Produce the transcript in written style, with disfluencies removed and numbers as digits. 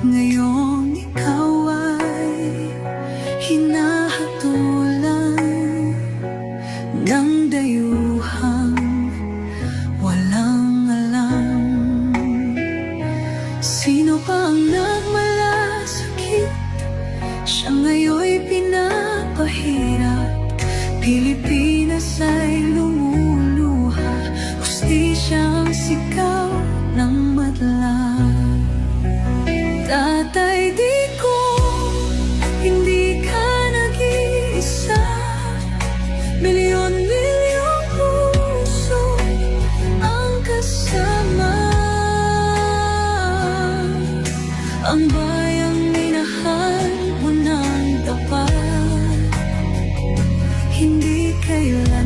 Ngayon ikaw ay hinahatulan ng dayuhang walang alam. Sino pa ang nagmalasakit? Siya ngayon'y pinapahirap. Pilipinas ay lumuluha, hustisya ang sigaw ng madla. Tatay, di ko, hindi ka nag-iisa. Milyon-milyong puso ang kasama. Ang bayang minahal mo ng tapat, hindi kailan